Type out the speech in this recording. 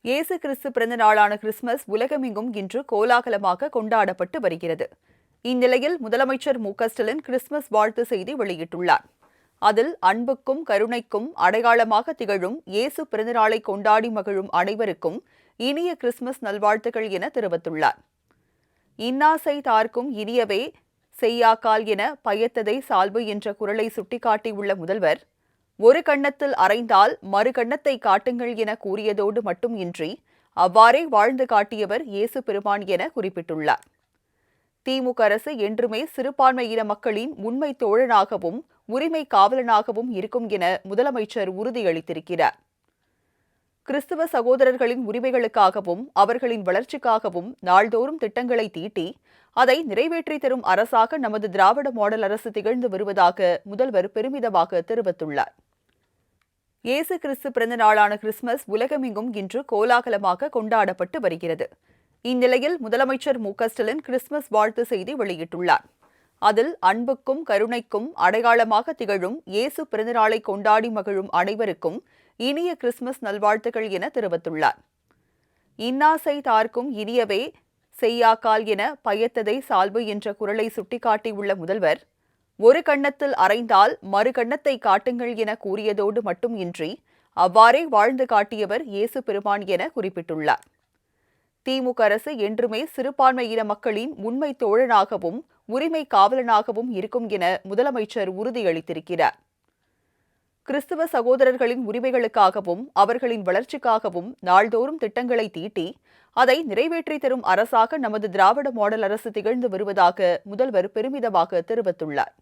இயேசு கிறிஸ்து பிறந்த நாளான கிறிஸ்துமஸ் உலகமெங்கும் இன்று கோலாகலமாக கொண்டாடப்பட்டு வருகிறது. இந்நிலையில் முதலமைச்சர் மு.க.ஸ்டாலின் கிறிஸ்துமஸ் வாழ்த்து செய்தி வெளியிட்டுள்ளார். அதில் அன்புக்கும் கருணைக்கும் அடையாளமாக திகழும் இயேசு பிறந்தநாளை கொண்டாடி மகிழும் அனைவருக்கும் இனிய கிறிஸ்துமஸ் நல்வாழ்த்துக்கள் என தெரிவித்துள்ளார். இன்னாசை தார்க்கும் இனியவே செய்யாக்கால் என பயத்ததை சால்பு என்ற குரலை சுட்டிக்காட்டியுள்ள முதல்வர், ஒரு கன்னத்தில் அறைந்தால் மறு கன்னத்தை காட்டுங்கள் என கூறியதோடு மட்டும் இன்றி அவ்வாறே வாழ்ந்து காட்டியவர் இயேசு பெருமான் என குறிப்பிட்டுள்ளார். திமுக அரசு என்றுமே சிறுபான்மையின மக்களின் உண்மை தோழனாகவும் உரிமை காவலனாகவும் இருக்கும் என முதலமைச்சர் உறுதியளித்திருக்கிறார். கிறிஸ்துவ சகோதரர்களின் உரிமைகளுக்காகவும் அவர்களின் வளர்ச்சிக்காகவும் நாள்தோறும் திட்டங்களை தீட்டி அதை நிறைவேற்றி தரும் அரசாக நமது திராவிட மாடல் அரசு திகழ்ந்து வருவதாக முதல்வர் பெருமிதமாக தெரிவித்துள்ளார். இயேசு கிறிஸ்து பிறந்த நாளான கிறிஸ்துமஸ் உலகமெங்கும் இன்று கோலாகலமாக கொண்டாடப்பட்டு வருகிறது. இந்நிலையில் முதலமைச்சர் மு.க.ஸ்டாலின் கிறிஸ்துமஸ் வாழ்த்து செய்தி வெளியிட்டுள்ளார். அதில் அன்புக்கும் கருணைக்கும் அடையாளமாக திகழும் இயேசு பிறந்தநாளை கொண்டாடி மகிழும் அனைவருக்கும் இனிய கிறிஸ்துமஸ் நல்வாழ்த்துக்கள் என தெரிவித்துள்ளார். இன்னாசை தார்க்கும் இனியவே செய்யாக்கால் என பயத்ததை சால்பு என்ற குரலை சுட்டிக்காட்டியுள்ள முதல்வர், ஒரு கன்னத்தில் அறைந்தால் மறு கன்னத்தை காட்டுங்கள் என கூறியதோடு மட்டும் இன்றி அவ்வாறே வாழ்ந்து காட்டியவர் இயேசு பெருமான் என குறிப்பிட்டுள்ளார். திமுக அரசு என்றுமே சிறுபான்மையின மக்களின் உண்மை தோழனாகவும் உரிமை காவலனாகவும் இருக்கும் என முதலமைச்சர் உறுதியளித்திருக்கிறார். கிறிஸ்துவ சகோதரர்களின் உரிமைகளுக்காகவும் அவர்களின் வளர்ச்சிக்காகவும் நாள்தோறும் திட்டங்களை தீட்டி அதை நிறைவேற்றி தரும் அரசாக நமது திராவிட மாடல் அரசு திகழ்ந்து வருவதாக முதல்வர் பெருமிதமாக தெரிவித்துள்ளார்.